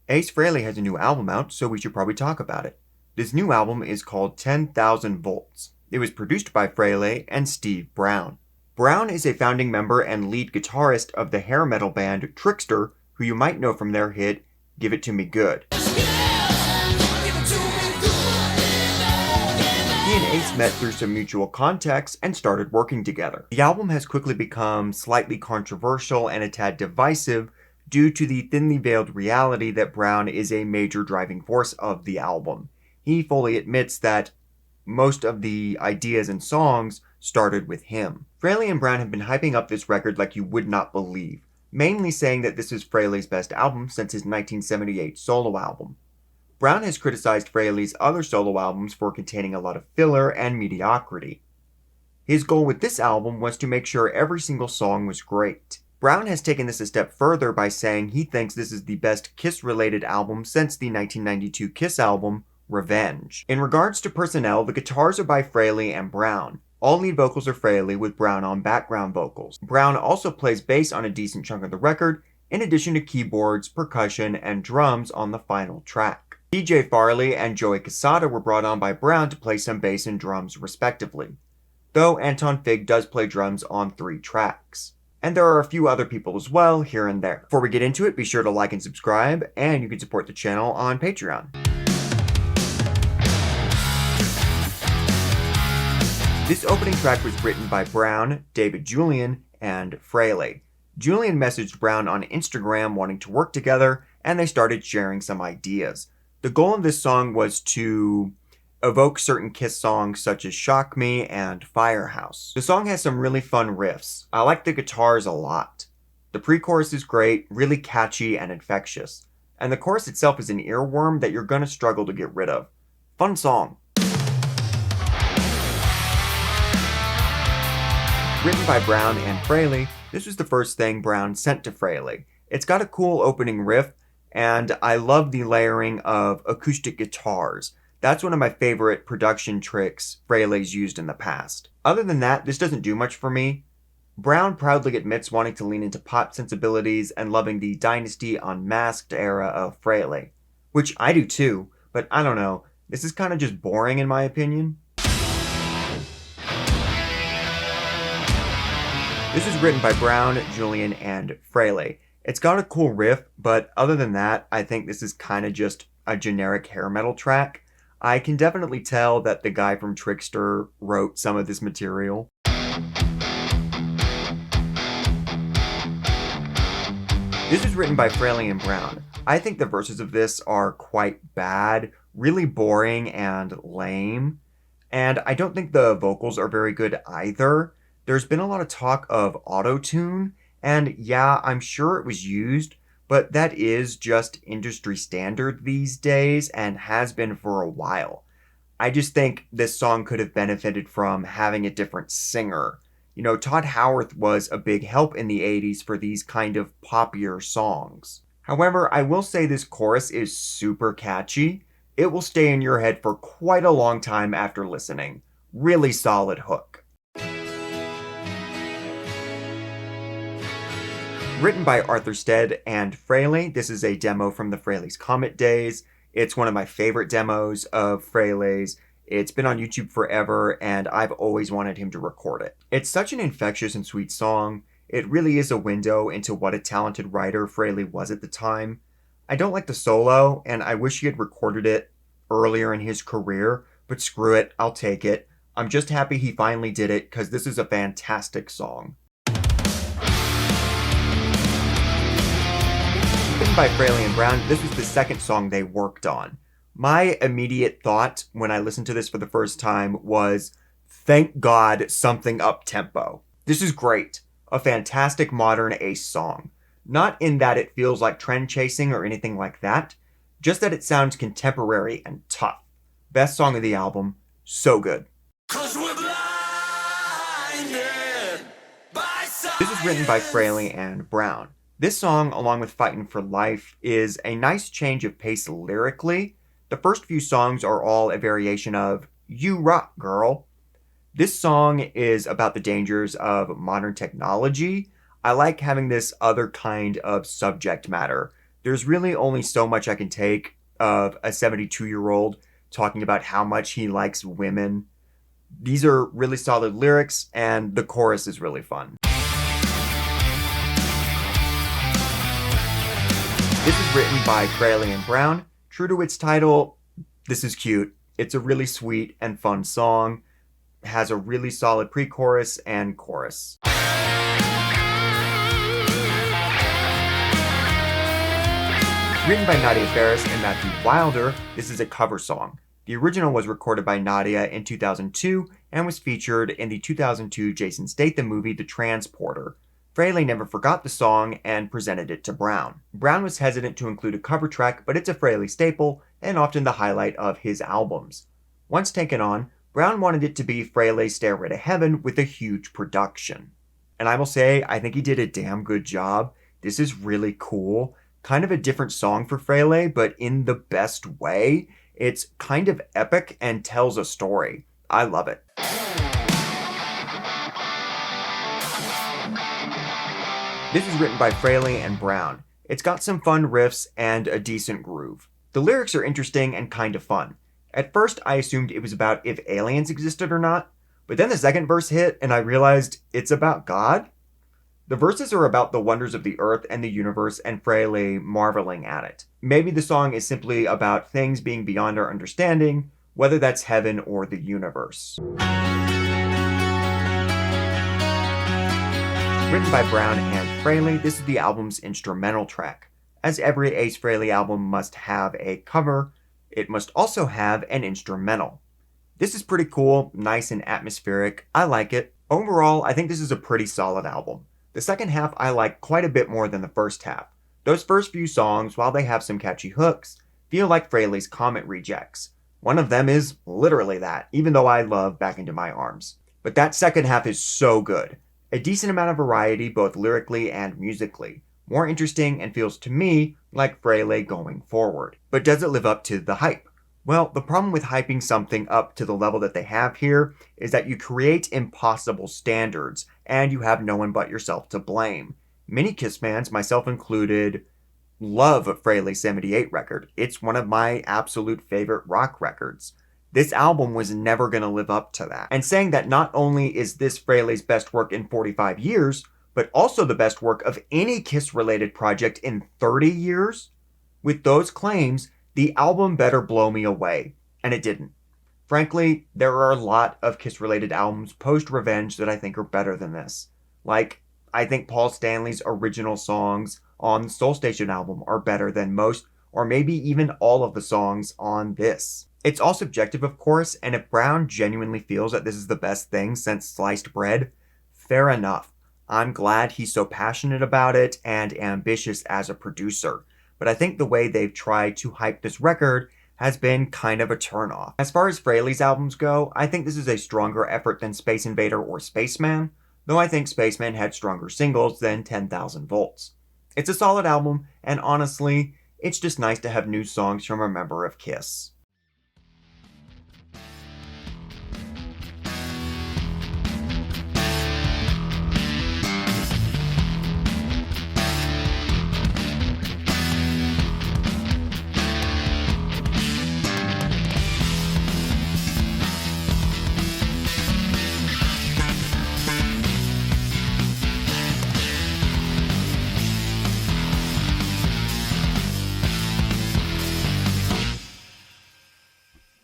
Ace Frehley has a new album out, so we should probably talk about it. This new album is called 10,000 Volts. It was produced by Frehley and Steve Brown. Brown is a founding member and lead guitarist of the hair metal band Trickster, who you might know from their hit, Give It To Me Good. He and Ace met through some mutual contacts and started working together. The album has quickly become slightly controversial and a tad divisive due to the thinly veiled reality that Brown is a major driving force of the album. He fully admits that most of the ideas and songs started with him. Frehley and Brown have been hyping up this record like you would not believe, mainly saying that this is Frehley's best album since his 1978 solo album. Brown has criticized Frehley's other solo albums for containing a lot of filler and mediocrity. His goal with this album was to make sure every single song was great. Brown has taken this a step further by saying he thinks this is the best Kiss-related album since the 1992 Kiss album, Revenge. In regards to personnel, the guitars are by Frehley and Brown. All lead vocals are Frehley with Brown on background vocals. Brown also plays bass on a decent chunk of the record, in addition to keyboards, percussion, and drums on the final track. DJ Farley and Joey Casada were brought on by Brown to play some bass and drums respectively, though Anton Fig does play drums on 3 tracks. And there are a few other people as well, here and there. Before we get into it, be sure to like and subscribe, and you can support the channel on Patreon. This opening track was written by Brown, David Julian, and Frehley. Julian messaged Brown on Instagram wanting to work together, and they started sharing some ideas. The goal of this song was to evoke certain Kiss songs such as Shock Me and Firehouse. The song has some really fun riffs. I like the guitars a lot. The pre-chorus is great, really catchy and infectious. And the chorus itself is an earworm that you're gonna struggle to get rid of. Fun song. Written by Brown and Frehley, this was the first thing Brown sent to Frehley. It's got a cool opening riff, and I love the layering of acoustic guitars. That's one of my favorite production tricks Frehley's used in the past. Other than that, this doesn't do much for me. Brown proudly admits wanting to lean into pop sensibilities and loving the Dynasty Unmasked era of Frehley, which I do too, but I don't know, this is kind of just boring in my opinion. This is written by Brown, Julian, and Frehley. It's got a cool riff, but other than that, I think this is kind of just a generic hair metal track. I can definitely tell that the guy from Trickster wrote some of this material. This is written by Frehley and Brown. I think the verses of this are quite bad, really boring and lame, and I don't think the vocals are very good either. There's been a lot of talk of auto-tune, and yeah, I'm sure it was used, but that is just industry standard these days and has been for a while. I just think this song could have benefited from having a different singer. You know, Todd Howarth was a big help in the 80s for these kind of poppier songs. However, I will say this chorus is super catchy. It will stay in your head for quite a long time after listening. Really solid hook. Written by Arthur Stead and Frehley, this is a demo from the Frehley's Comet days. It's one of my favorite demos of Frehley's. It's been on YouTube forever, and I've always wanted him to record it. It's such an infectious and sweet song. It really is a window into what a talented writer Frehley was at the time. I don't like the solo, and I wish he had recorded it earlier in his career, but screw it, I'll take it. I'm just happy he finally did it, because this is a fantastic song. Written by Frehley and Brown, this was the second song they worked on. My immediate thought when I listened to this for the first time was, thank God something up-tempo. This is great. A fantastic modern Ace song. Not in that it feels like trend chasing or anything like that, just that it sounds contemporary and tough. Best song of the album, so good. This is written by Frehley and Brown. This song, along with Fightin' for Life, is a nice change of pace lyrically. The first few songs are all a variation of You Rock, Girl. This song is about the dangers of modern technology. I like having this other kind of subject matter. There's really only so much I can take of a 72-year-old talking about how much he likes women. These are really solid lyrics, and the chorus is really fun. This is written by Frehley and Brown. True to its title, this is cute. It's a really sweet and fun song. It has a really solid pre-chorus and chorus. Written by Nadia Ferris and Matthew Wilder, this is a cover song. The original was recorded by Nadia in 2002 and was featured in the 2002 Jason Statham movie The Transporter. Frehley never forgot the song and presented it to Brown. Brown was hesitant to include a cover track, but it's a Frehley staple and often the highlight of his albums. Once taken on, Brown wanted it to be Frehley's Stairway to Heaven with a huge production. And I will say, I think he did a damn good job. This is really cool. Kind of a different song for Frehley, but in the best way. It's kind of epic and tells a story. I love it. This is written by Frehley and Brown. It's got some fun riffs and a decent groove. The lyrics are interesting and kind of fun. At first, I assumed it was about if aliens existed or not, but then the second verse hit and I realized it's about God. The verses are about the wonders of the earth and the universe and Frehley marveling at it. Maybe the song is simply about things being beyond our understanding, whether that's heaven or the universe. Written by Brown and Frehley, this is the album's instrumental track. As every Ace Frehley album must have a cover, it must also have an instrumental. This is pretty cool, nice and atmospheric. I like it. Overall, I think this is a pretty solid album. The second half I like quite a bit more than the first half. Those first few songs, while they have some catchy hooks, feel like Frehley's Comet rejects. One of them is literally that, even though I love Back Into My Arms. But that second half is so good. A decent amount of variety both lyrically and musically. More interesting and feels to me like Frehley going forward. But does it live up to the hype? Well, the problem with hyping something up to the level that they have here is that you create impossible standards, and you have no one but yourself to blame. Many Kiss fans, myself included, love Frehley's 78 record. It's one of my absolute favorite rock records. This album was never going to live up to that. And saying that not only is this Frehley's best work in 45 years, but also the best work of any Kiss-related project in 30 years? With those claims, the album better blow me away, and it didn't. Frankly, there are a lot of Kiss-related albums post-Revenge that I think are better than this. Like, I think Paul Stanley's original songs on the Soul Station album are better than most, or maybe even all of the songs on this. It's all subjective, of course, and if Brown genuinely feels that this is the best thing since sliced bread, fair enough. I'm glad he's so passionate about it and ambitious as a producer. But I think the way they've tried to hype this record has been kind of a turnoff. As far as Frehley's albums go, I think this is a stronger effort than Space Invader or Spaceman, though I think Spaceman had stronger singles than 10,000 Volts. It's a solid album, and honestly, it's just nice to have new songs from a member of Kiss.